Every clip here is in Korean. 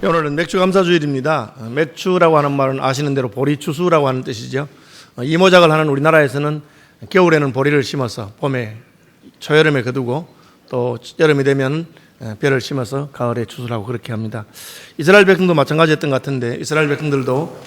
오늘은 맥주 감사주일입니다. 맥주라고 하는 말은 아시는 대로 보리추수라고 하는 뜻이죠. 이모작을 하는 우리나라에서는 겨울에는 보리를 심어서 봄에 초여름에 거두고 또 여름이 되면 벼를 심어서 가을에 추수라고 그렇게 합니다. 이스라엘 백성도 마찬가지였던 것 같은데 이스라엘 백성들도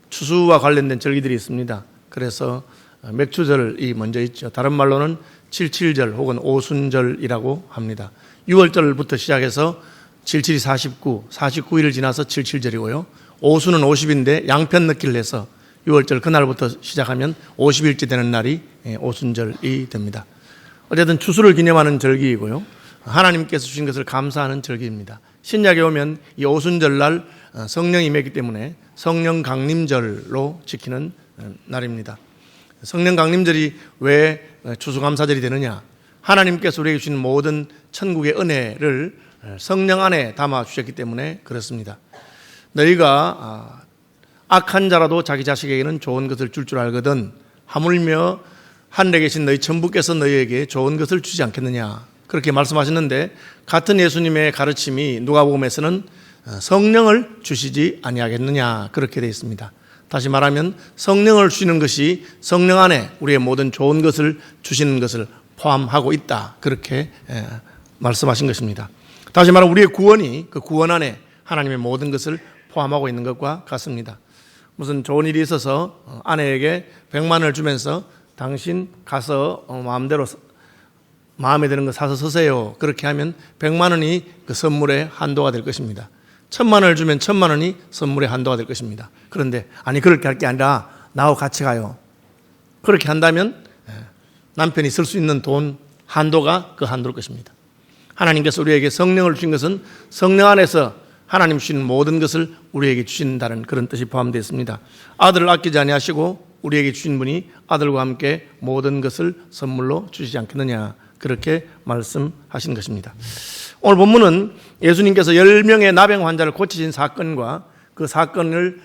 추수와 관련된 절기들이 있습니다. 그래서 맥추절이 먼저 있죠. 다른 말로는 칠칠절 혹은 오순절이라고 합니다. 6월절부터 시작해서 77이 49일을 지나서 77절이고요. 오수는 50인데 양편 넣기를 해서 6월절 그날부터 시작하면 50일째 되는 날이 오순절이 됩니다. 어쨌든 추수를 기념하는 절기이고요. 하나님께서 주신 것을 감사하는 절기입니다. 신약에 오면 이 오순절날 성령이 임했기 때문에 성령 강림절로 지키는 날입니다. 성령 강림절이 왜 추수감사절이 되느냐? 하나님께서 우리에게 주신 모든 천국의 은혜를 성령 안에 담아 주셨기 때문에 그렇습니다. 너희가 악한 자라도 자기 자식에게는 좋은 것을 줄 줄 알거든 하물며 하늘에 계신 너희 천부께서 너희에게 좋은 것을 주지 않겠느냐 그렇게 말씀하셨는데 같은 예수님의 가르침이 누가복음에서는 성령을 주시지 아니하겠느냐 그렇게 되어 있습니다. 다시 말하면 성령을 주시는 것이 성령 안에 우리의 모든 좋은 것을 주시는 것을 포함하고 있다 그렇게 말씀하신 것입니다. 다시 말하면 우리의 구원이 그 구원 안에 하나님의 모든 것을 포함하고 있는 것과 같습니다. 무슨 좋은 일이 있어서 아내에게 100만 원을 주면서 당신 가서 마음대로 마음에 드는 거 사서 쓰세요. 그렇게 하면 100만 원이 그 선물의 한도가 될 것입니다. 1000만 원을 주면 1000만 원이 선물의 한도가 될 것입니다. 그런데 아니 그렇게 할 게 아니라 나하고 같이 가요. 그렇게 한다면 남편이 쓸 수 있는 돈 한도가 그 한도일 것입니다. 하나님께서 우리에게 성령을 주신 것은 성령 안에서 하나님 주신 모든 것을 우리에게 주신다는 그런 뜻이 포함되어 있습니다. 아들을 아끼지 아니하시고 우리에게 주신 분이 아들과 함께 모든 것을 선물로 주시지 않겠느냐 그렇게 말씀하신 것입니다. 오늘 본문은 예수님께서 10명의 나병 환자를 고치신 사건과 그 사건을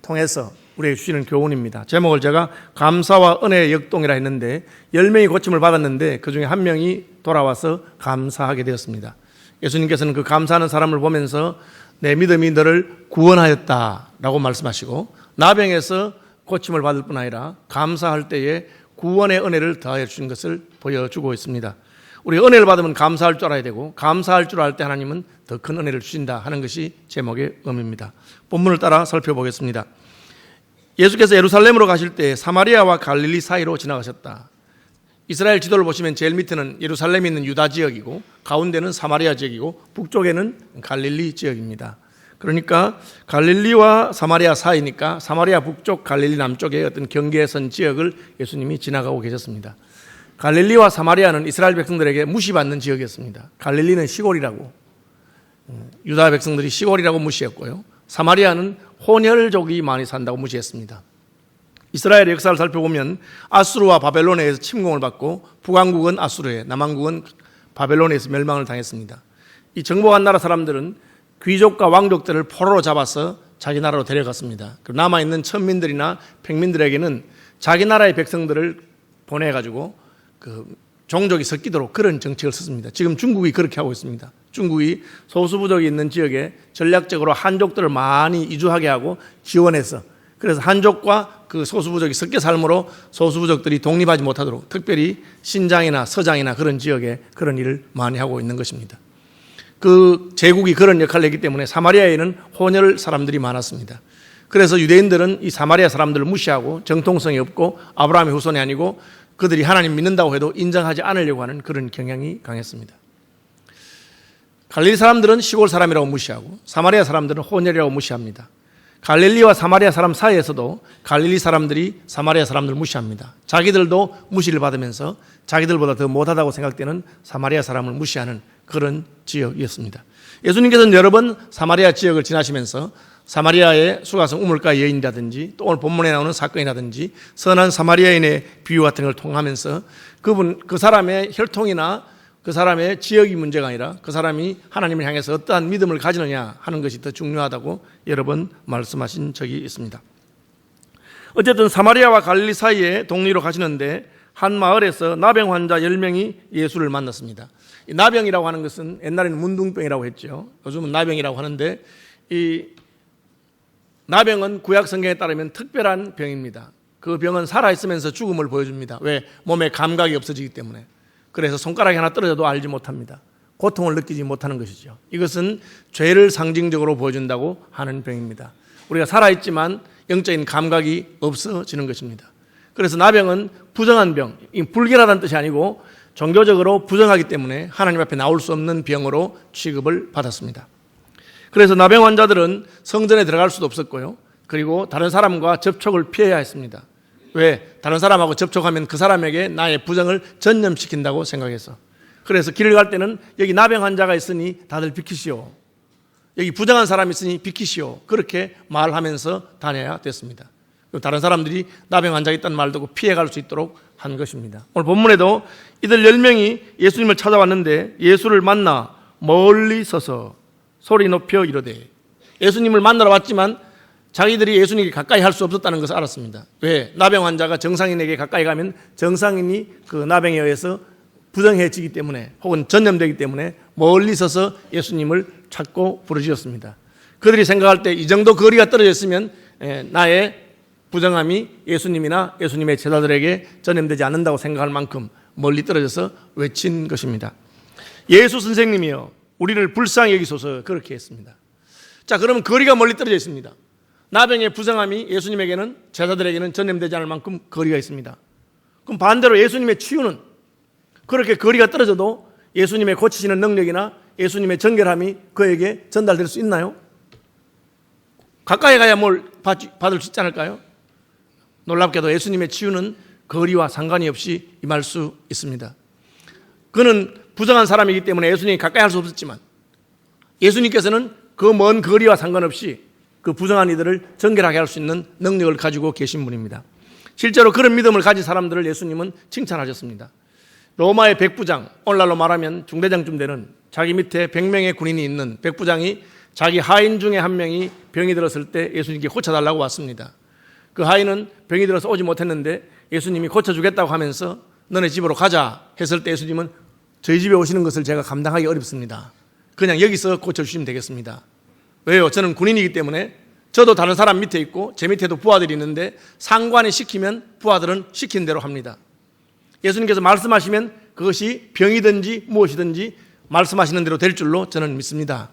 통해서 우리에게 주시는 교훈입니다. 제목을 제가 감사와 은혜의 역동이라 했는데 10명이 고침을 받았는데 그중에 한 명이 돌아와서 감사하게 되었습니다. 예수님께서는 그 감사하는 사람을 보면서 내 믿음이 너를 구원하였다라고 말씀하시고 나병에서 고침을 받을 뿐 아니라 감사할 때에 구원의 은혜를 더하여 주신 것을 보여주고 있습니다. 우리가 은혜를 받으면 감사할 줄 알아야 되고 감사할 줄 알 때 하나님은 더 큰 은혜를 주신다 하는 것이 제목의 의미입니다. 본문을 따라 살펴보겠습니다. 예수께서 예루살렘으로 가실 때 사마리아와 갈릴리 사이로 지나가셨다. 이스라엘 지도를 보시면 제일 밑에는 예루살렘에 있는 유다 지역이고 가운데는 사마리아 지역이고 북쪽에는 갈릴리 지역입니다. 그러니까 갈릴리와 사마리아 사이니까 사마리아 북쪽 갈릴리 남쪽의 어떤 경계선 지역을 예수님이 지나가고 계셨습니다. 갈릴리와 사마리아는 이스라엘 백성들에게 무시받는 지역이었습니다. 갈릴리는 시골이라고 유다 백성들이 시골이라고 무시했고요. 사마리아는 혼혈족이 많이 산다고 무시했습니다. 이스라엘의 역사를 살펴보면 아수르와 바벨론에 의해서 침공을 받고 북왕국은 아수르에 남왕국은 바벨론에서 멸망을 당했습니다. 이 정복한 나라 사람들은 귀족과 왕족들을 포로로 잡아서 자기 나라로 데려갔습니다. 남아있는 천민들이나 백민들에게는 자기 나라의 백성들을 보내가지고 그 종족이 섞이도록 그런 정책을 썼습니다. 지금 중국이 그렇게 하고 있습니다. 중국이 소수부족이 있는 지역에 전략적으로 한족들을 많이 이주하게 하고 지원해서 그래서 한족과 그 소수부족이 섞여 살므로 소수부족들이 독립하지 못하도록 특별히 신장이나 서장이나 그런 지역에 그런 일을 많이 하고 있는 것입니다. 그 제국이 그런 역할을 했기 때문에 사마리아에는 혼혈 사람들이 많았습니다. 그래서 유대인들은 이 사마리아 사람들을 무시하고 정통성이 없고 아브라함의 후손이 아니고 그들이 하나님 믿는다고 해도 인정하지 않으려고 하는 그런 경향이 강했습니다. 갈릴리 사람들은 시골 사람이라고 무시하고 사마리아 사람들은 혼혈이라고 무시합니다. 갈릴리와 사마리아 사람 사이에서도 갈릴리 사람들이 사마리아 사람들을 무시합니다. 자기들도 무시를 받으면서 자기들보다 더 못하다고 생각되는 사마리아 사람을 무시하는 그런 지역이었습니다. 예수님께서는 여러 번 사마리아 지역을 지나시면서 사마리아의 수가성 우물가 여인이라든지 또 오늘 본문에 나오는 사건이라든지 선한 사마리아인의 비유 같은 걸 통하면서 그 사람의 혈통이나 그 사람의 지역이 문제가 아니라 그 사람이 하나님을 향해서 어떠한 믿음을 가지느냐 하는 것이 더 중요하다고 여러 번 말씀하신 적이 있습니다. 어쨌든 사마리아와 갈릴리 사이에 동리로 가시는데 한 마을에서 나병 환자 10명이 예수를 만났습니다. 이 나병이라고 하는 것은 옛날에는 문둥병이라고 했죠. 요즘은 나병이라고 하는데, 이 나병은 구약 성경에 따르면 특별한 병입니다. 그 병은 살아있으면서 죽음을 보여줍니다. 왜? 몸에 감각이 없어지기 때문에. 그래서 손가락이 하나 떨어져도 알지 못합니다. 고통을 느끼지 못하는 것이죠. 이것은 죄를 상징적으로 보여준다고 하는 병입니다. 우리가 살아있지만 영적인 감각이 없어지는 것입니다. 그래서 나병은 부정한 병, 불결하다는 뜻이 아니고 종교적으로 부정하기 때문에 하나님 앞에 나올 수 없는 병으로 취급을 받았습니다. 그래서 나병 환자들은 성전에 들어갈 수도 없었고요. 그리고 다른 사람과 접촉을 피해야 했습니다. 왜? 다른 사람하고 접촉하면 그 사람에게 나의 부정을 전염시킨다고 생각해서. 그래서 길을 갈 때는 여기 나병 환자가 있으니 다들 비키시오. 여기 부정한 사람이 있으니 비키시오. 그렇게 말하면서 다녀야 됐습니다. 다른 사람들이 나병 환자가 있다는 말 듣고 피해갈 수 있도록 한 것입니다. 오늘 본문에도 이들 10명이 예수님을 찾아왔는데 예수를 만나 멀리 서서 소리 높여 이르되, 예수님을 만나러 왔지만 자기들이 예수님에게 가까이 할 수 없었다는 것을 알았습니다. 왜? 나병 환자가 정상인에게 가까이 가면 정상인이 그 나병에 의해서 부정해지기 때문에 혹은 전염되기 때문에 멀리 서서 예수님을 찾고 부르짖었습니다. 그들이 생각할 때 이 정도 거리가 떨어져 있으면 나의 부정함이 예수님이나 예수님의 제자들에게 전염되지 않는다고 생각할 만큼 멀리 떨어져서 외친 것입니다. 예수 선생님이여 우리를 불쌍히 여기소서, 그렇게 했습니다. 자, 그러면 거리가 멀리 떨어져 있습니다. 나병의 부정함이 예수님에게는, 제자들에게는 전염되지 않을 만큼 거리가 있습니다. 그럼 반대로 예수님의 치유는 그렇게 거리가 떨어져도 예수님의 고치시는 능력이나 예수님의 정결함이 그에게 전달될 수 있나요? 가까이 가야 뭘 받을 수 있지 않을까요? 놀랍게도 예수님의 치유는 거리와 상관이 없이 임할 수 있습니다. 그는 부정한 사람이기 때문에 예수님이 가까이 할 수 없었지만 예수님께서는 그 먼 거리와 상관없이 그 부정한 이들을 정결하게 할 수 있는 능력을 가지고 계신 분입니다. 실제로 그런 믿음을 가진 사람들을 예수님은 칭찬하셨습니다. 로마의 백부장, 오늘날로 말하면 중대장쯤 되는, 자기 밑에 100명의 군인이 있는 백부장이 자기 하인 중에 한 명이 병이 들었을 때 예수님께 고쳐달라고 왔습니다. 그 하인은 병이 들어서 오지 못했는데 예수님이 고쳐주겠다고 하면서 너네 집으로 가자 했을 때 예수님은 저희 집에 오시는 것을 제가 감당하기 어렵습니다. 그냥 여기서 고쳐주시면 되겠습니다. 왜요? 저는 군인이기 때문에 저도 다른 사람 밑에 있고 제 밑에도 부하들이 있는데 상관이 시키면 부하들은 시킨 대로 합니다. 예수님께서 말씀하시면 그것이 병이든지 무엇이든지 말씀하시는 대로 될 줄로 저는 믿습니다.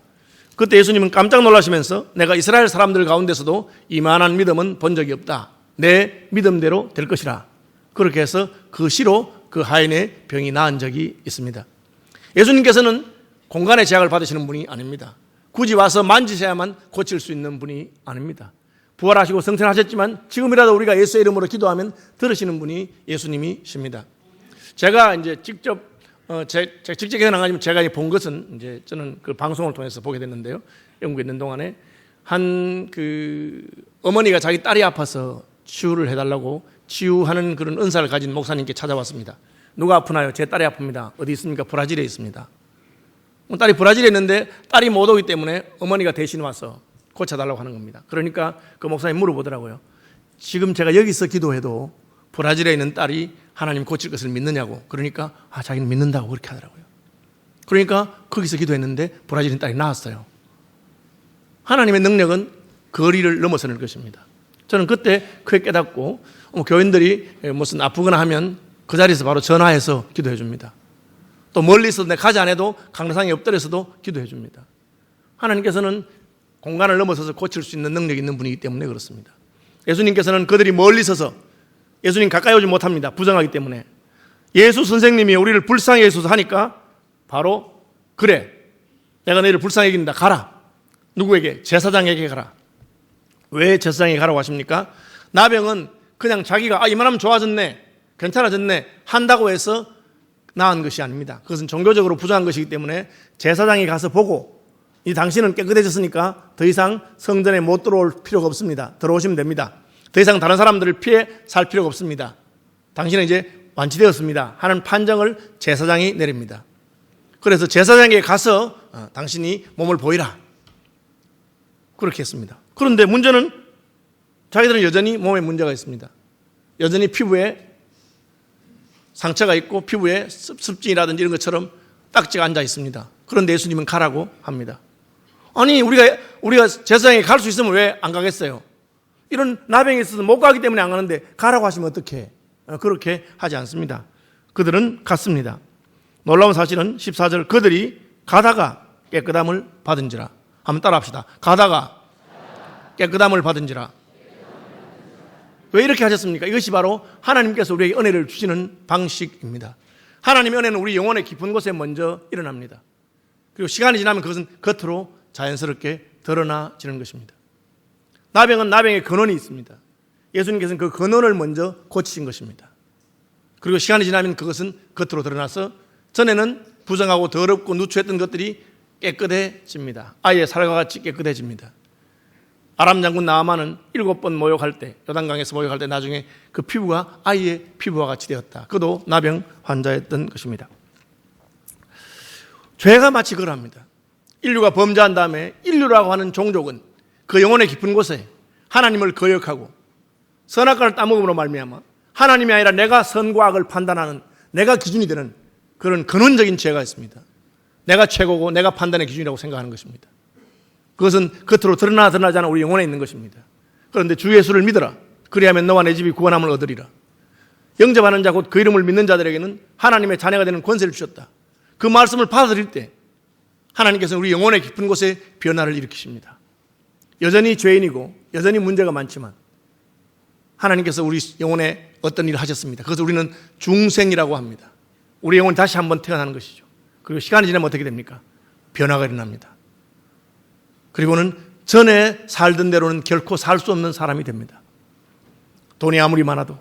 그때 예수님은 깜짝 놀라시면서 내가 이스라엘 사람들 가운데서도 이만한 믿음은 본 적이 없다. 내 믿음대로 될 것이라. 그렇게 해서 그 시로 그 하인의 병이 나은 적이 있습니다. 예수님께서는 공간의 제약을 받으시는 분이 아닙니다. 굳이 와서 만지셔야만 고칠 수 있는 분이 아닙니다. 부활하시고 승천하셨지만 지금이라도 우리가 예수의 이름으로 기도하면 들으시는 분이 예수님이십니다. 제가 이제 직접 직접에는 아니지만 제가 본 것은 이제 저는 그 방송을 통해서 보게 됐는데요. 영국에 있는 동안에 한 그 어머니가 자기 딸이 아파서 치유를 해달라고 치유하는 그런 은사를 가진 목사님께 찾아왔습니다. 누가 아프나요? 제 딸이 아픕니다. 어디 있습니까? 브라질에 있습니다. 딸이 브라질에 있는데 딸이 못 오기 때문에 어머니가 대신 와서 고쳐달라고 하는 겁니다. 그러니까 그 목사님 물어보더라고요. 지금 제가 여기서 기도해도 브라질에 있는 딸이 하나님 고칠 것을 믿느냐고. 그러니까 자기는 믿는다고 그렇게 하더라고요. 그러니까 거기서 기도했는데 브라질인 딸이 나았어요. 하나님의 능력은 거리를 넘어서는 것입니다. 저는 그때 크게 깨닫고 교인들이 무슨 아프거나 하면 그 자리에서 바로 전화해서 기도해 줍니다. 또 멀리서 내 가지 않아도 강상에 엎드려서도 기도해 줍니다. 하나님께서는 공간을 넘어서서 고칠 수 있는 능력이 있는 분이기 때문에 그렇습니다. 예수님께서는 그들이 멀리 서서 예수님 가까이 오지 못합니다. 부정하기 때문에. 예수 선생님이 우리를 불쌍히 여기소서 하니까 바로 그래 내가 너희를 불쌍히 여긴다. 가라. 누구에게? 제사장에게 가라. 왜 제사장에게 가라고 하십니까? 나병은 그냥 자기가 이만하면 좋아졌네, 괜찮아졌네 한다고 해서 나은 것이 아닙니다. 그것은 종교적으로 부정한 것이기 때문에 제사장이 가서 보고 이 당신은 깨끗해졌으니까 더 이상 성전에 못 들어올 필요가 없습니다. 들어오시면 됩니다. 더 이상 다른 사람들을 피해 살 필요가 없습니다. 당신은 이제 완치되었습니다 하는 판정을 제사장이 내립니다. 그래서 제사장에게 가서 당신이 몸을 보이라 그렇게 했습니다. 그런데 문제는 자기들은 여전히 몸에 문제가 있습니다. 여전히 피부에 상처가 있고 피부에 습진이라든지 이런 것처럼 딱지가 앉아 있습니다. 그런데 예수님은 가라고 합니다. 아니 우리가 제사장에 갈 수 있으면 왜 안 가겠어요? 이런 나병이 있어서 못 가기 때문에 안 가는데 가라고 하시면 어떡해? 그렇게 하지 않습니다. 그들은 갔습니다. 놀라운 사실은 14절 그들이 가다가 깨끗함을 받은지라. 한번 따라합시다. 가다가 깨끗함을 받은지라. 왜 이렇게 하셨습니까? 이것이 바로 하나님께서 우리에게 은혜를 주시는 방식입니다. 하나님의 은혜는 우리 영혼의 깊은 곳에 먼저 일어납니다. 그리고 시간이 지나면 그것은 겉으로 자연스럽게 드러나지는 것입니다. 나병은 나병의 근원이 있습니다. 예수님께서는 그 근원을 먼저 고치신 것입니다. 그리고 시간이 지나면 그것은 겉으로 드러나서 전에는 부정하고 더럽고 누추했던 것들이 깨끗해집니다. 아이의 살과 같이 깨끗해집니다. 아람 장군 나아만은 7번 모욕할 때, 요단강에서 모욕할 때 나중에 그 피부가 아이의 피부와 같이 되었다. 그도 나병 환자였던 것입니다. 죄가 마치 그러합니다. 인류가 범죄한 다음에 인류라고 하는 종족은 그 영혼의 깊은 곳에 하나님을 거역하고 선악과를 따먹음으로 말미암아 하나님이 아니라 내가 선과 악을 판단하는 내가 기준이 되는 그런 근원적인 죄가 있습니다. 내가 최고고 내가 판단의 기준이라고 생각하는 것입니다. 그것은 겉으로 드러나지 않아 우리 영혼에 있는 것입니다. 그런데 주 예수를 믿어라. 그리하면 너와 내 집이 구원함을 얻으리라. 영접하는 자 곧 그 이름을 믿는 자들에게는 하나님의 자녀가 되는 권세를 주셨다. 그 말씀을 받아들일 때 하나님께서는 우리 영혼의 깊은 곳에 변화를 일으키십니다. 여전히 죄인이고 여전히 문제가 많지만 하나님께서 우리 영혼에 어떤 일을 하셨습니다. 그것을 우리는 중생이라고 합니다. 우리 영혼이 다시 한번 태어나는 것이죠. 그리고 시간이 지나면 어떻게 됩니까? 변화가 일어납니다. 그리고는 전에 살던 대로는 결코 살 수 없는 사람이 됩니다. 돈이 아무리 많아도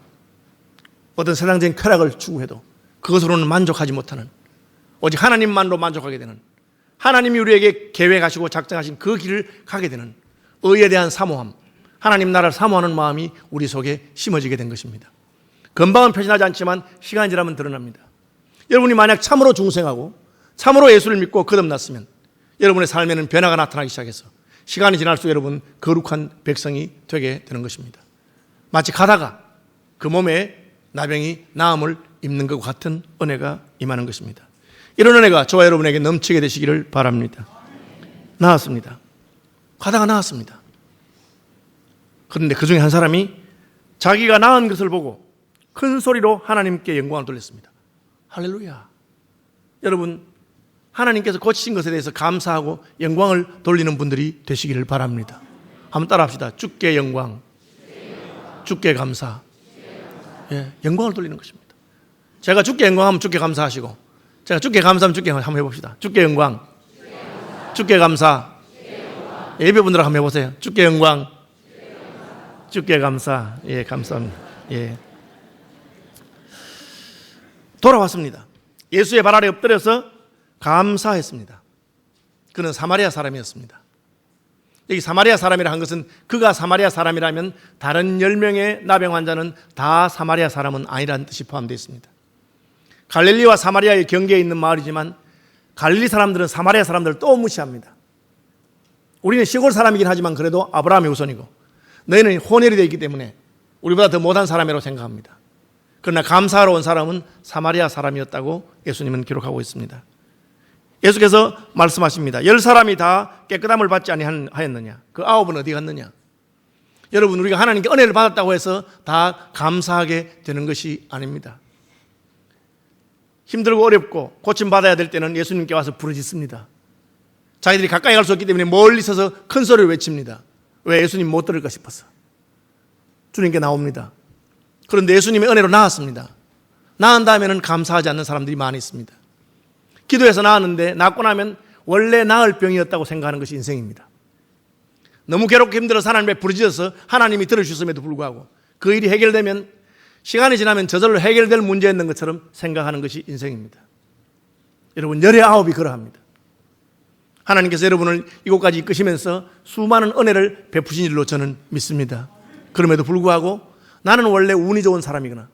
어떤 세상적인 쾌락을 추구해도 그것으로는 만족하지 못하는 오직 하나님만로 만족하게 되는 하나님이 우리에게 계획하시고 작정하신 그 길을 가게 되는 의에 대한 사모함, 하나님 나라를 사모하는 마음이 우리 속에 심어지게 된 것입니다. 금방은 표현하지 않지만 시간이 지나면 드러납니다. 여러분이 만약 참으로 중생하고 참으로 예수를 믿고 거듭났으면 여러분의 삶에는 변화가 나타나기 시작해서 시간이 지날수록 여러분 거룩한 백성이 되게 되는 것입니다. 마치 가다가 그 몸에 나병이 나음을 입는 것과 같은 은혜가 임하는 것입니다. 이런 은혜가 저와 여러분에게 넘치게 되시기를 바랍니다. 나았습니다. 가다가 나았습니다. 그런데 그 중에 한 사람이 자기가 나은 것을 보고 큰 소리로 하나님께 영광을 돌렸습니다. 할렐루야. 여러분 하나님께서 고치신 것에 대해서 감사하고 영광을 돌리는 분들이 되시기를 바랍니다. 한번 따라합시다. 주께 영광, 주께 감사. 예, 영광을 돌리는 것입니다. 제가 주께 영광하면 주께 감사하시고 제가 주께 감사하면 주께 한번 해봅시다. 주께 영광, 주께 감사. 예배분들 한번 해보세요. 주께 영광, 주께 감사. 예, 감사합니다. 예. 돌아왔습니다. 예수의 발 아래 엎드려서 감사했습니다. 그는 사마리아 사람이었습니다. 여기 사마리아 사람이라 한 것은 그가 사마리아 사람이라면 다른 10명의 나병 환자는 다 사마리아 사람은 아니라는 뜻이 포함되어 있습니다. 갈릴리와 사마리아의 경계에 있는 마을이지만 갈릴리 사람들은 사마리아 사람들을 또 무시합니다. 우리는 시골 사람이긴 하지만 그래도 아브라함이 우선이고 너희는 혼혈이 되어 있기 때문에 우리보다 더 못한 사람이라고 생각합니다. 그러나 감사하러 온 사람은 사마리아 사람이었다고 예수님은 기록하고 있습니다. 예수께서 말씀하십니다. 10사람이 다 깨끗함을 받지 아니하였느냐? 그 9은 어디 갔느냐? 여러분 우리가 하나님께 은혜를 받았다고 해서 다 감사하게 되는 것이 아닙니다. 힘들고 어렵고 고침받아야 될 때는 예수님께 와서 부르짖습니다. 자기들이 가까이 갈 수 없기 때문에 멀리 서서 큰 소리를 외칩니다. 왜? 예수님 못 들을까 싶어서. 주님께 나옵니다. 그런데 예수님의 은혜로 나았습니다. 나은 다음에는 감사하지 않는 사람들이 많이 있습니다. 기도해서 나았는데 낫고 나면 원래 나을 병이었다고 생각하는 것이 인생입니다. 너무 괴롭고 힘들어서 하나님께 부르짖어서 하나님이 들어주셨음에도 불구하고 그 일이 해결되면 시간이 지나면 저절로 해결될 문제였는 것처럼 생각하는 것이 인생입니다. 여러분 19이 그러합니다. 하나님께서 여러분을 이곳까지 이끄시면서 수많은 은혜를 베푸신 일로 저는 믿습니다. 그럼에도 불구하고 나는 원래 운이 좋은 사람이거나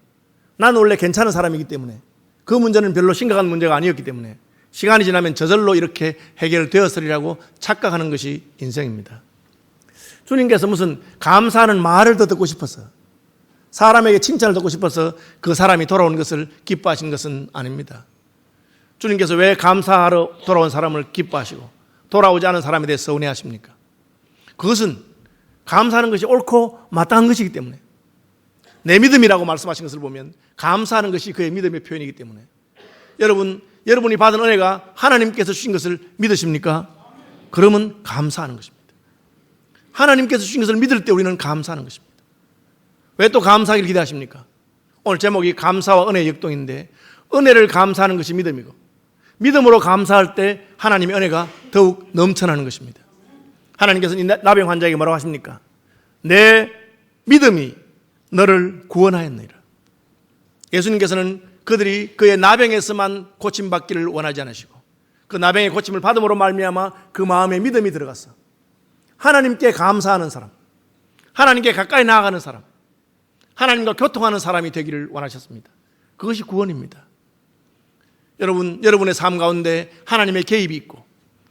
나는 원래 괜찮은 사람이기 때문에 그 문제는 별로 심각한 문제가 아니었기 때문에 시간이 지나면 저절로 이렇게 해결되었으리라고 착각하는 것이 인생입니다. 주님께서 무슨 감사하는 말을 더 듣고 싶어서 사람에게 칭찬을 듣고 싶어서 그 사람이 돌아오는 것을 기뻐하시는 것은 아닙니다. 주님께서 왜 감사하러 돌아온 사람을 기뻐하시고 돌아오지 않은 사람에 대해 서운해하십니까? 그것은 감사하는 것이 옳고 마땅한 것이기 때문에, 내 믿음이라고 말씀하신 것을 보면 감사하는 것이 그의 믿음의 표현이기 때문에, 여러분이 받은 은혜가 하나님께서 주신 것을 믿으십니까? 그러면 감사하는 것입니다. 하나님께서 주신 것을 믿을 때 우리는 감사하는 것입니다. 왜 또 감사하기를 기대하십니까? 오늘 제목이 감사와 은혜의 역동인데, 은혜를 감사하는 것이 믿음이고, 믿음으로 감사할 때 하나님의 은혜가 더욱 넘쳐나는 것입니다. 하나님께서는 이 나병 환자에게 뭐라고 하십니까? 내 믿음이 너를 구원하였느니라. 예수님께서는 그들이 그의 나병에서만 고침받기를 원하지 않으시고, 그 나병의 고침을 받음으로 말미암아 그 마음에 믿음이 들어갔어. 하나님께 감사하는 사람, 하나님께 가까이 나아가는 사람, 하나님과 교통하는 사람이 되기를 원하셨습니다. 그것이 구원입니다. 여러분의 삶 가운데 하나님의 개입이 있고,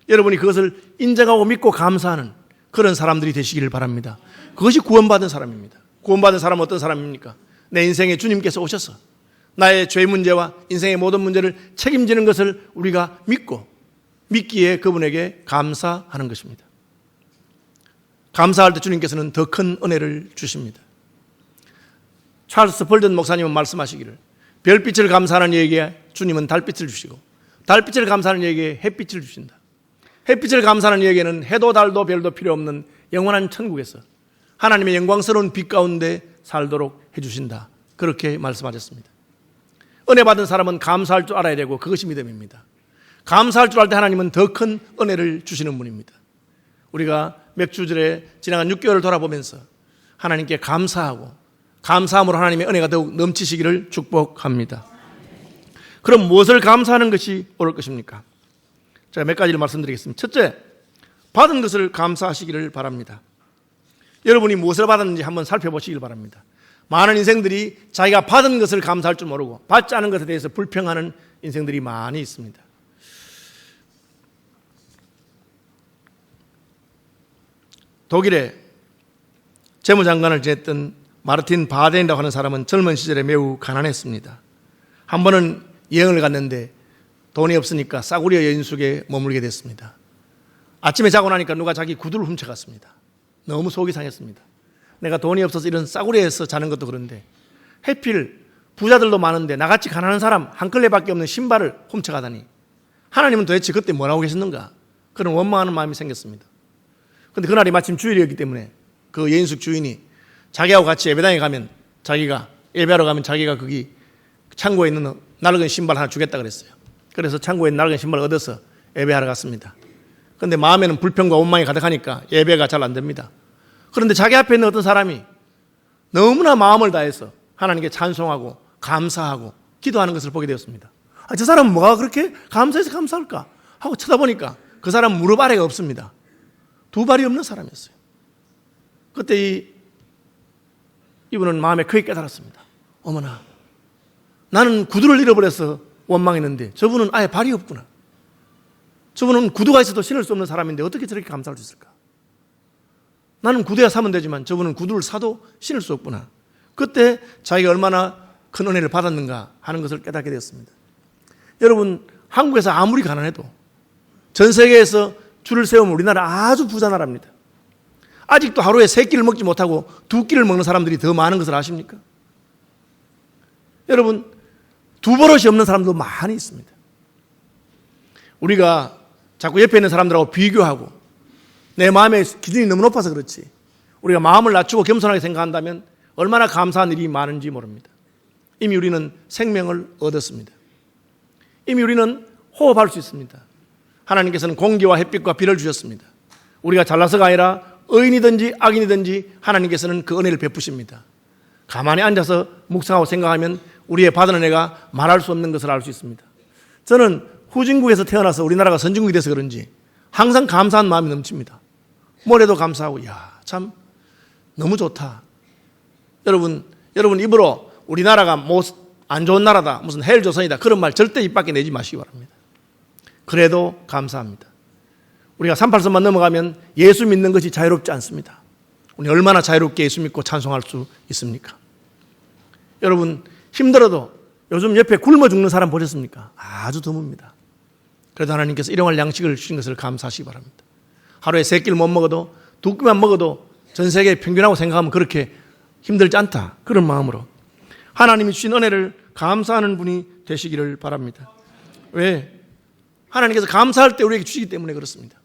여러분이 그것을 인정하고 믿고 감사하는 그런 사람들이 되시기를 바랍니다. 그것이 구원받은 사람입니다. 구원받은 사람은 어떤 사람입니까? 내 인생에 주님께서 오셔서 나의 죄 문제와 인생의 모든 문제를 책임지는 것을 우리가 믿고, 믿기에 그분에게 감사하는 것입니다. 감사할 때 주님께서는 더 큰 은혜를 주십니다. 찰스 벌든 목사님은 말씀하시기를, 별빛을 감사하는 이에게 주님은 달빛을 주시고, 달빛을 감사하는 이에게 햇빛을 주신다. 햇빛을 감사하는 이에게는 해도 달도 별도 필요 없는 영원한 천국에서 하나님의 영광스러운 빛 가운데 살도록 해주신다. 그렇게 말씀하셨습니다. 은혜 받은 사람은 감사할 줄 알아야 되고, 그것이 믿음입니다. 감사할 줄 알 때 하나님은 더 큰 은혜를 주시는 분입니다. 우리가 몇 주 전에 지나간 6개월을 돌아보면서 하나님께 감사하고, 감사함으로 하나님의 은혜가 더욱 넘치시기를 축복합니다. 그럼 무엇을 감사하는 것이 옳을 것입니까? 제가 몇 가지를 말씀드리겠습니다. 첫째, 받은 것을 감사하시기를 바랍니다. 여러분이 무엇을 받았는지 한번 살펴보시길 바랍니다. 많은 인생들이 자기가 받은 것을 감사할 줄 모르고 받지 않은 것에 대해서 불평하는 인생들이 많이 있습니다. 독일의 재무장관을 지냈던 마르틴 바덴이라고 하는 사람은 젊은 시절에 매우 가난했습니다. 한 번은 여행을 갔는데 돈이 없으니까 싸구려 여인숙에 머물게 됐습니다. 아침에 자고 나니까 누가 자기 구두를 훔쳐갔습니다. 너무 속이 상했습니다. 내가 돈이 없어서 이런 싸구려에서 자는 것도 그런데 해필 부자들도 많은데 나같이 가난한 사람 한 켤레밖에 없는 신발을 훔쳐가다니, 하나님은 도대체 그때 뭐라고 계셨는가, 그런 원망하는 마음이 생겼습니다. 그런데 그날이 마침 주일이었기 때문에 그 여인숙 주인이 자기하고 같이 예배당에 가면, 자기가 예배하러 가면 자기가 거기 창고에 있는 낡은 신발 하나 주겠다 그랬어요. 그래서 창고에 낡은 신발을 얻어서 예배하러 갔습니다. 그런데 마음에는 불평과 원망이 가득하니까 예배가 잘 안 됩니다. 그런데 자기 앞에 있는 어떤 사람이 너무나 마음을 다해서 하나님께 찬송하고 감사하고 기도하는 것을 보게 되었습니다. 저 사람은 뭐가 그렇게 감사해서 감사할까 하고 쳐다보니까 그 사람은 무릎 아래가 없습니다. 두 발이 없는 사람이었어요. 그때 이분은 마음에 크게 깨달았습니다. 어머나, 나는 구두를 잃어버려서 원망했는데 저분은 아예 발이 없구나. 저분은 구두가 있어도 신을 수 없는 사람인데 어떻게 저렇게 감사할 수 있을까? 나는 구두야 사면 되지만 저분은 구두를 사도 신을 수 없구나. 그때 자기가 얼마나 큰 은혜를 받았는가 하는 것을 깨닫게 되었습니다. 여러분, 한국에서 아무리 가난해도 전 세계에서 줄을 세우면 우리나라 아주 부자 나라입니다. 아직도 하루에 3끼를 먹지 못하고 2끼를 먹는 사람들이 더 많은 것을 아십니까? 여러분, 두 버릇이 없는 사람도 많이 있습니다. 우리가 자꾸 옆에 있는 사람들하고 비교하고 내 마음의 기준이 너무 높아서 그렇지, 우리가 마음을 낮추고 겸손하게 생각한다면 얼마나 감사한 일이 많은지 모릅니다. 이미 우리는 생명을 얻었습니다. 이미 우리는 호흡할 수 있습니다. 하나님께서는 공기와 햇빛과 비를 주셨습니다. 우리가 잘나서가 아니라 의인이든지 악인이든지 하나님께서는 그 은혜를 베푸십니다. 가만히 앉아서 묵상하고 생각하면 우리의 받은 은혜가 말할 수 없는 것을 알 수 있습니다. 저는 후진국에서 태어나서 우리나라가 선진국이 돼서 그런지 항상 감사한 마음이 넘칩니다. 뭘 해도 감사하고, 참 너무 좋다. 여러분 입으로 우리나라가 뭐 안 좋은 나라다, 무슨 헬조선이다, 그런 말 절대 입 밖에 내지 마시기 바랍니다. 그래도 감사합니다. 우리가 38선만 넘어가면 예수 믿는 것이 자유롭지 않습니다. 우리 얼마나 자유롭게 예수 믿고 찬송할 수 있습니까? 여러분 힘들어도 요즘 옆에 굶어 죽는 사람 보셨습니까? 아주 드뭅니다. 그래도 하나님께서 일용할 양식을 주신 것을 감사하시기 바랍니다. 하루에 3끼를 못 먹어도 2끼만 먹어도 전 세계 평균하고 생각하면 그렇게 힘들지 않다. 그런 마음으로 하나님이 주신 은혜를 감사하는 분이 되시기를 바랍니다. 왜? 하나님께서 감사할 때 우리에게 주시기 때문에 그렇습니다.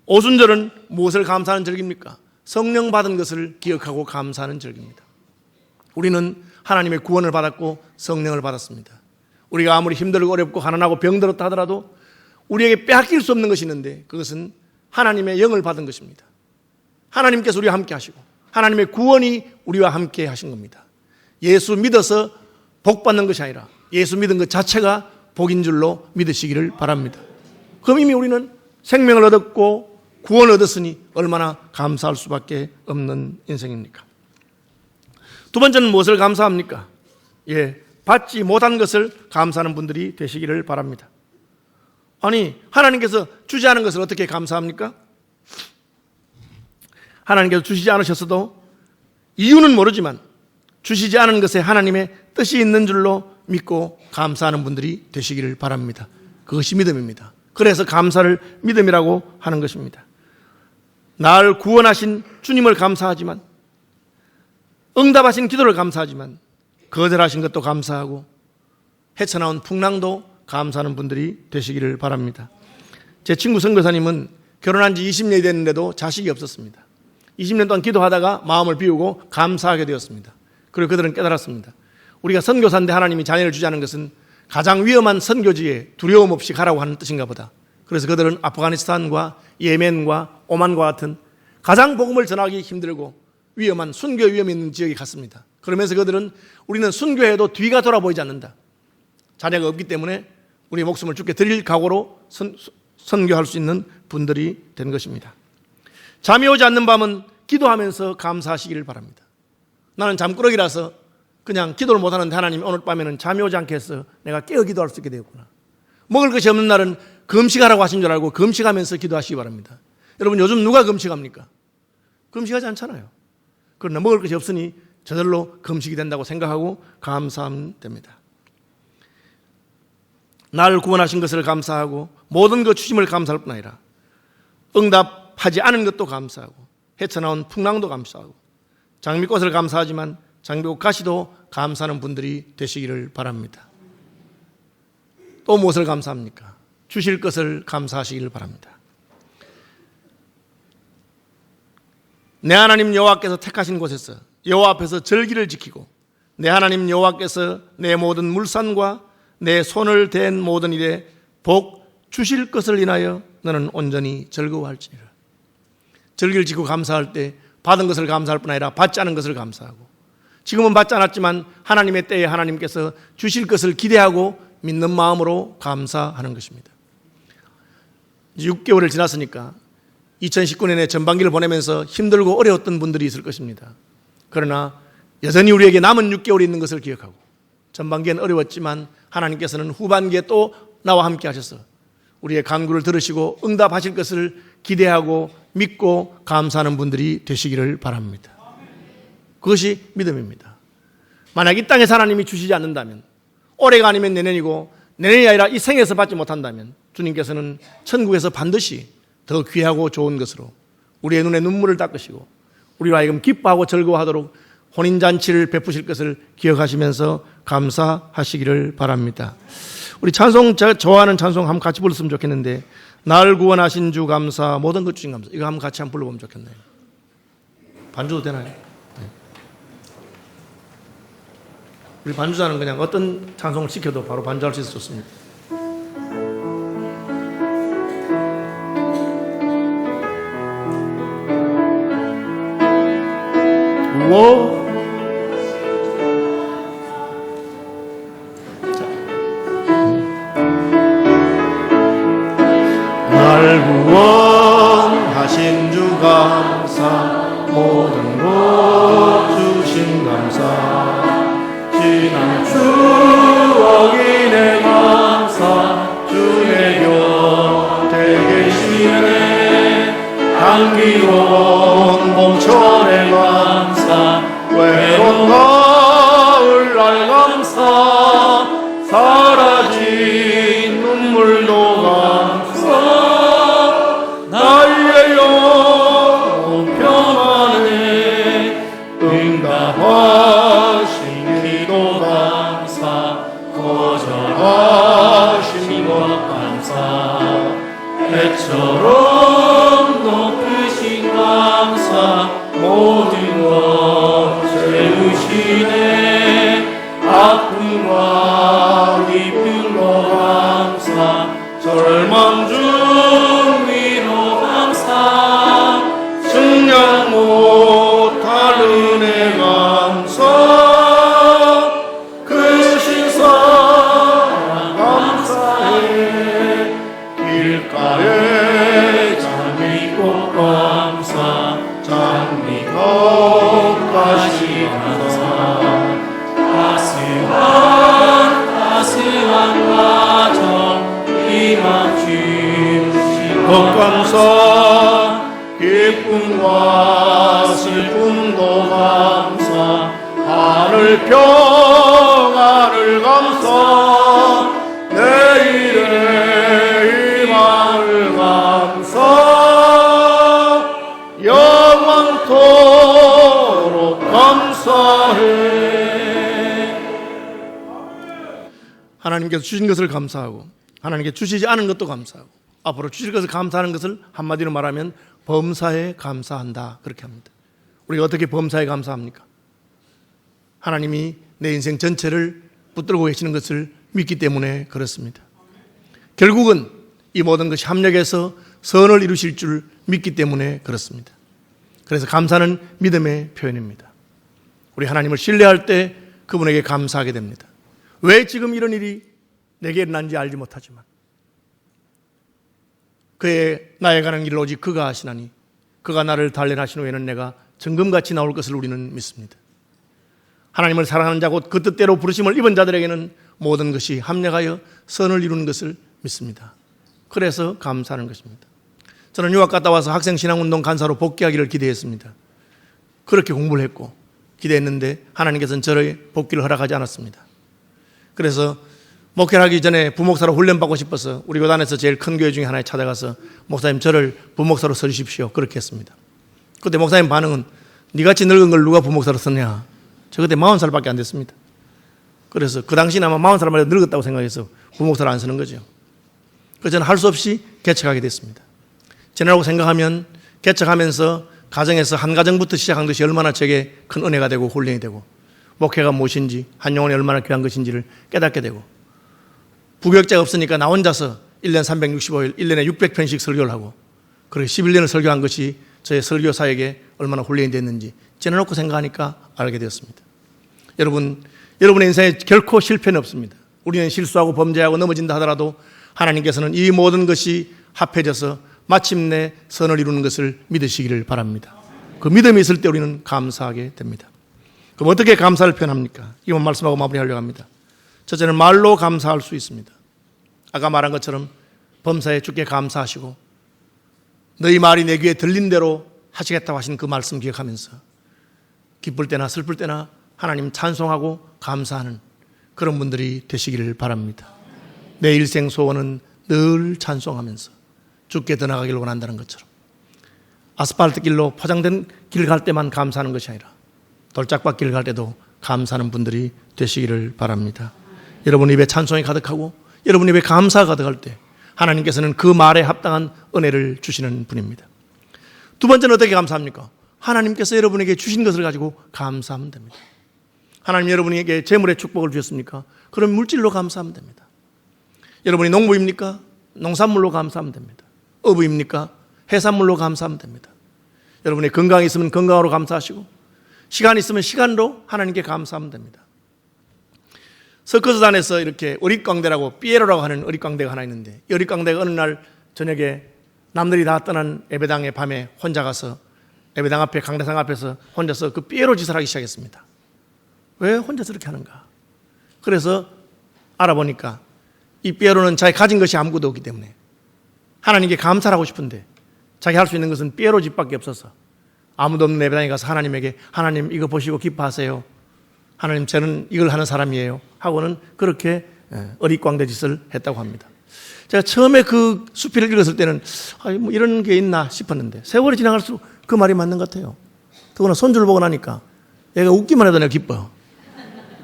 오순절은 무엇을 감사하는 절기입니까? 성령 받은 것을 기억하고 감사하는 절기입니다. 우리는 하나님의 구원을 받았고 성령을 받았습니다. 우리가 아무리 힘들고 어렵고 가난하고 병들었다 하더라도 우리에게 빼앗길 수 없는 것이 있는데 그것은 하나님의 영을 받은 것입니다. 하나님께서 우리와 함께 하시고 하나님의 구원이 우리와 함께 하신 겁니다. 예수 믿어서 복 받는 것이 아니라 예수 믿은 것 자체가 복인 줄로 믿으시기를 바랍니다. 그럼 이미 우리는 생명을 얻었고 구원을 얻었으니 얼마나 감사할 수밖에 없는 인생입니까? 두 번째는 무엇을 감사합니까? 받지 못한 것을 감사하는 분들이 되시기를 바랍니다. 아니, 하나님께서 주지 않은 것을 어떻게 감사합니까? 하나님께서 주시지 않으셨어도 이유는 모르지만 주시지 않은 것에 하나님의 뜻이 있는 줄로 믿고 감사하는 분들이 되시기를 바랍니다. 그것이 믿음입니다. 그래서 감사를 믿음이라고 하는 것입니다. 나를 구원하신 주님을 감사하지만, 응답하신 기도를 감사하지만, 거절하신 것도 감사하고 헤쳐나온 풍랑도 감사하는 분들이 되시기를 바랍니다. 제 친구 선교사님은 결혼한 지 20년이 됐는데도 자식이 없었습니다. 20년 동안 기도하다가 마음을 비우고 감사하게 되었습니다. 그리고 그들은 깨달았습니다. 우리가 선교사인데 하나님이 자녀를 주지 않은 것은 가장 위험한 선교지에 두려움 없이 가라고 하는 뜻인가 보다. 그래서 그들은 아프가니스탄과 예멘과 오만과 같은 가장 복음을 전하기 힘들고 위험한 순교 위험이 있는 지역에 갔습니다. 그러면서 그들은 우리는 순교해도 뒤가 돌아보이지 않는다. 자녀가 없기 때문에 우리의 목숨을 주께 드릴 각오로 선교할 수 있는 분들이 된 것입니다. 잠이 오지 않는 밤은 기도하면서 감사하시기를 바랍니다. 나는 잠꾸러기라서 그냥 기도를 못하는데 하나님이 오늘 밤에는 잠이 오지 않게 해서 내가 깨어 기도할 수 있게 되었구나. 먹을 것이 없는 날은 금식하라고 하신 줄 알고 금식하면서 기도하시기 바랍니다. 여러분 요즘 누가 금식합니까? 금식하지 않잖아요. 그러나 먹을 것이 없으니 저절로 금식이 된다고 생각하고 감사하면 됩니다. 나를 구원하신 것을 감사하고 모든 것 주심을 감사할 뿐 아니라 응답하지 않은 것도 감사하고 헤쳐나온 풍랑도 감사하고 장미꽃을 감사하지만 장미꽃 가시도 감사하는 분들이 되시기를 바랍니다. 또 무엇을 감사합니까? 주실 것을 감사하시기를 바랍니다. 내 하나님 여호와께서 택하신 곳에서 여호와 앞에서 절기를 지키고 내 하나님 여호와께서 내 모든 물산과 내 손을 댄 모든 일에 복 주실 것을 인하여 너는 온전히 즐거워할지니라. 절기를 지키고 감사할 때 받은 것을 감사할 뿐 아니라 받지 않은 것을 감사하고 지금은 받지 않았지만 하나님의 때에 하나님께서 주실 것을 기대하고 믿는 마음으로 감사하는 것입니다. 6개월을 지났으니까 2019년에 전반기를 보내면서 힘들고 어려웠던 분들이 있을 것입니다. 그러나 여전히 우리에게 남은 6개월이 있는 것을 기억하고 전반기에는 어려웠지만 하나님께서는 후반기에 또 나와 함께 하셔서 우리의 간구를 들으시고 응답하실 것을 기대하고 믿고 감사하는 분들이 되시기를 바랍니다. 그것이 믿음입니다. 만약 이 땅에서 하나님이 주시지 않는다면 올해가 아니면 내년이고 내년이 아니라 이 생에서 받지 못한다면 주님께서는 천국에서 반드시 더 귀하고 좋은 것으로 우리의 눈에 눈물을 닦으시고 우리와 하여금 기뻐하고 즐거워하도록 혼인잔치를 베푸실 것을 기억하시면서 감사하시기를 바랍니다. 우리 찬송, 제가 좋아하는 찬송 한번 같이 불렀으면 좋겠는데 날 구원하신 주 감사 모든 것 주신 감사, 이거 한번 같이 한번 불러보면 좋겠네요. 반주도 되나요? 네. 우리 반주자는 그냥 어떤 찬송을 시켜도 바로 반주할 수 있어서 좋습니다. 우와. 날 구원하신 주 감사 모든 것 주신 감사 지난 추억이네 감사 주의 곁에 계시네 감기로운 봄철의 감사 외로운 가을 감사 장미 덕까지 감사 따스한 가정 희망 주신 감사 기쁨과 슬픔도 감사 하늘 평안을 감사 내일의 희망을 감사 영원토록 감사해. 하나님께서 주신 것을 감사하고 하나님께 주시지 않은 것도 감사하고 앞으로 주실 것을 감사하는 것을 한마디로 말하면 범사에 감사한다, 그렇게 합니다. 우리가 어떻게 범사에 감사합니까? 하나님이 내 인생 전체를 붙들고 계시는 것을 믿기 때문에 그렇습니다. 결국은 이 모든 것이 합력해서 선을 이루실 줄 믿기 때문에 그렇습니다. 그래서 감사는 믿음의 표현입니다. 우리 하나님을 신뢰할 때 그분에게 감사하게 됩니다. 왜 지금 이런 일이 내게 일어난지 알지 못하지만 나에 관한 일을 오직 그가 하시나니 그가 나를 단련하신 후에는 내가 정금같이 나올 것을 우리는 믿습니다. 하나님을 사랑하는 자 곧 그 뜻대로 부르심을 입은 자들에게는 모든 것이 합력하여 선을 이루는 것을 믿습니다. 그래서 감사하는 것입니다. 저는 유학 갔다 와서 학생신앙운동 간사로 복귀하기를 기대했습니다. 그렇게 공부를 했고 기대했는데 하나님께서는 저의 복귀를 허락하지 않았습니다. 그래서 목회를 하기 전에 부목사로 훈련받고 싶어서 우리 교단에서 제일 큰 교회 중에 하나에 찾아가서 목사님 저를 부목사로 써주십시오, 그렇게 했습니다. 그때 목사님 반응은 니같이 늙은 걸 누가 부목사로 썼냐. 저 그때 40살밖에 안 됐습니다. 그래서 그 당시는 아마 40살만 해도 늙었다고 생각해서 부목사를 안 쓰는 거죠. 그래서 저는 할 수 없이 개척하게 됐습니다. 지나라고 생각하면 개척하면서 가정에서 한 가정부터 시작한 것이 얼마나 제게 큰 은혜가 되고 훈련이 되고 목회가 무엇인지 한 영혼이 얼마나 귀한 것인지를 깨닫게 되고 부교육자가 없으니까 나 혼자서 1년 365일 1년에 600편씩 설교를 하고 그렇게 11년을 설교한 것이 저의 설교사에게 얼마나 훈련이 됐는지 지나놓고 생각하니까 알게 되었습니다. 여러분의 인생에 결코 실패는 없습니다. 우리는 실수하고 범죄하고 넘어진다 하더라도 하나님께서는 이 모든 것이 합해져서 마침내 선을 이루는 것을 믿으시기를 바랍니다. 그 믿음이 있을 때 우리는 감사하게 됩니다. 그럼 어떻게 감사를 표현합니까? 이번 말씀하고 마무리하려고 합니다. 첫째는 말로 감사할 수 있습니다. 아까 말한 것처럼 범사에 주께 감사하시고 너희 말이 내 귀에 들린 대로 하시겠다고 하신 그 말씀 기억하면서 기쁠 때나 슬플 때나 하나님 찬송하고 감사하는 그런 분들이 되시기를 바랍니다. 내 일생 소원은 늘 찬송하면서 주께 더 나가기를 원한다는 것처럼 아스팔트 길로 포장된 길 갈 때만 감사하는 것이 아니라 돌짝밭 길 갈 때도 감사하는 분들이 되시기를 바랍니다. 여러분 입에 찬송이 가득하고 여러분 입에 감사가 가득할 때 하나님께서는 그 말에 합당한 은혜를 주시는 분입니다. 두 번째는 어떻게 감사합니까? 하나님께서 여러분에게 주신 것을 가지고 감사하면 됩니다. 하나님 여러분에게 재물의 축복을 주셨습니까? 그럼 물질로 감사하면 됩니다. 여러분이 농부입니까? 농산물로 감사하면 됩니다. 어부입니까? 해산물로 감사하면 됩니다. 여러분의 건강이 있으면 건강으로 감사하시고 시간이 있으면 시간으로 하나님께 감사하면 됩니다. 서커스단에서 이렇게 어릿광대라고 피에로라고 하는 어릿광대가 하나 있는데 이 어릿광대가 어느 날 저녁에 남들이 다 떠난 예배당에 밤에 혼자 가서 예배당 앞에 강대상 앞에서 혼자서 그 피에로 짓을 하기 시작했습니다. 왜 혼자 저렇게 하는가? 그래서 알아보니까 이 피에로는 자기 가진 것이 아무것도 없기 때문에 하나님께 감사를 하고 싶은데 자기 할 수 있는 것은 피에로 집밖에 없어서 아무도 없는 예배당에 가서 하나님에게 하나님 이거 보시고 기뻐하세요. 하나님 저는 이걸 하는 사람이에요. 하고는 그렇게 어릿광대 짓을 했다고 합니다. 제가 처음에 그 수필을 읽었을 때는 뭐 이런 게 있나 싶었는데 세월이 지나갈수록 그 말이 맞는 것 같아요. 그거는 손주를 보고 나니까 얘가 웃기만 해도 내가 기뻐요.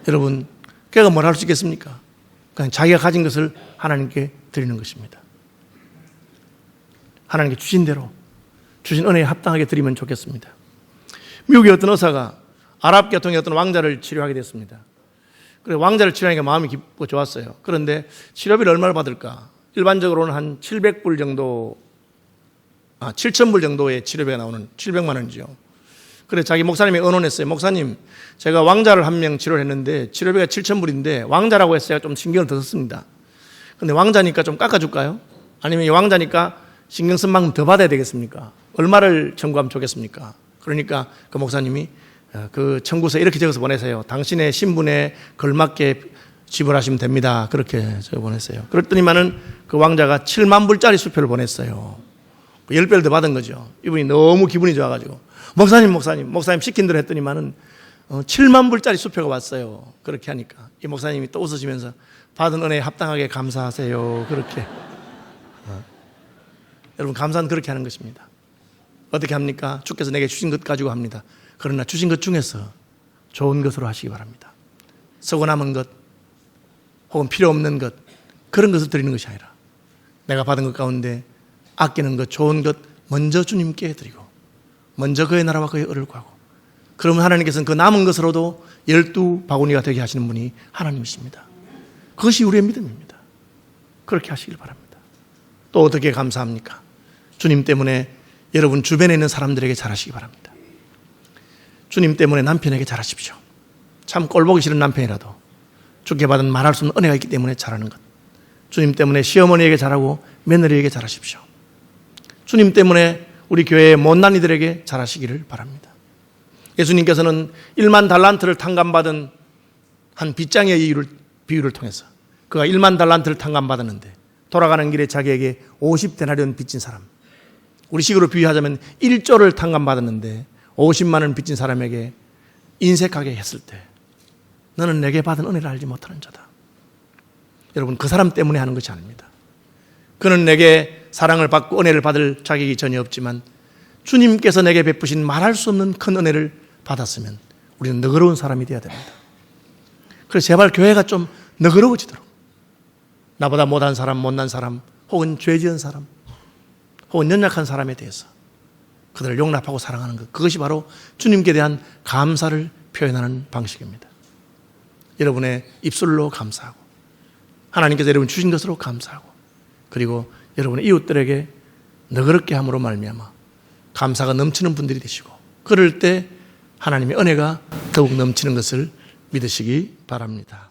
여러분 걔가 뭘 할 수 있겠습니까? 그냥 자기가 가진 것을 하나님께 드리는 것입니다. 하나님께 주신 대로 주신 은혜에 합당하게 드리면 좋겠습니다. 미국의 어떤 의사가 아랍 계통의 어떤 왕자를 치료하게 됐습니다. 그래서 왕자를 치료하니까 마음이 기쁘고 좋았어요. 그런데 치료비를 얼마를 받을까? 일반적으로는 한 700불 정도, 7,000불 정도의 치료비가 나오는 700만 원이죠. 그래서 자기 목사님이 의논했어요. 목사님, 제가 왕자를 한 명 치료를 했는데 치료비가 7,000불인데 왕자라고 해서 제가 좀 신경을 더 썼습니다. 근데 왕자니까 좀 깎아줄까요? 아니면 이 왕자니까 신경 쓴 만큼 더 받아야 되겠습니까? 얼마를 청구하면 좋겠습니까? 그러니까 그 목사님이 그 청구서에 이렇게 적어서 보내세요. 당신의 신분에 걸맞게 지불하시면 됩니다. 그렇게 적어 보냈어요. 그랬더니만은 그 왕자가 7만 불짜리 수표를 보냈어요. 10배를 더 받은 거죠. 이분이 너무 기분이 좋아가지고 목사님 시킨 대로 했더니만은 7만 불짜리 수표가 왔어요. 그렇게 하니까 이 목사님이 또 웃으시면서 받은 은혜에 합당하게 감사하세요. 그렇게. 여러분, 감사는 그렇게 하는 것입니다. 어떻게 합니까? 주께서 내게 주신 것 가지고 합니다. 그러나 주신 것 중에서 좋은 것으로 하시기 바랍니다. 썩어 남은 것 혹은 필요 없는 것, 그런 것을 드리는 것이 아니라 내가 받은 것 가운데 아끼는 것, 좋은 것 먼저 주님께 드리고 먼저 그의 나라와 그의 의를 구하고, 그러면 하나님께서는 그 남은 것으로도 12바구니가 되게 하시는 분이 하나님이십니다. 그것이 우리의 믿음입니다. 그렇게 하시길 바랍니다. 또 어떻게 감사합니까? 주님 때문에 여러분 주변에 있는 사람들에게 잘하시기 바랍니다. 주님 때문에 남편에게 잘하십시오. 참 꼴보기 싫은 남편이라도 주께 받은 말할 수 없는 은혜가 있기 때문에 잘하는 것. 주님 때문에 시어머니에게 잘하고 며느리에게 잘하십시오. 주님 때문에 우리 교회의 못난 이들에게 잘하시기를 바랍니다. 예수님께서는 1만 달란트를 탕감받은 한 빚장의 비유를 통해서 그가 1만 달란트를 탕감받았는데 돌아가는 길에 자기에게 50데나리온 빚진 사람, 우리 식으로 비유하자면 1조를 탕감받았는데 50만 원 빚진 사람에게 인색하게 했을 때 너는 내게 받은 은혜를 알지 못하는 자다. 여러분, 그 사람 때문에 하는 것이 아닙니다. 그는 내게 사랑을 받고 은혜를 받을 자격이 전혀 없지만 주님께서 내게 베푸신 말할 수 없는 큰 은혜를 받았으면 우리는 너그러운 사람이 되어야 됩니다. 그래서 제발 교회가 좀 너그러워지도록, 나보다 못한 사람, 못난 사람, 혹은 죄 지은 사람, 혹은 연약한 사람에 대해서 그들을 용납하고 사랑하는 것, 그것이 바로 주님께 대한 감사를 표현하는 방식입니다. 여러분의 입술로 감사하고 하나님께서 여러분 주신 것으로 감사하고, 그리고 여러분의 이웃들에게 너그럽게 함으로 말미암아 감사가 넘치는 분들이 되시고, 그럴 때 하나님의 은혜가 더욱 넘치는 것을 믿으시기 바랍니다.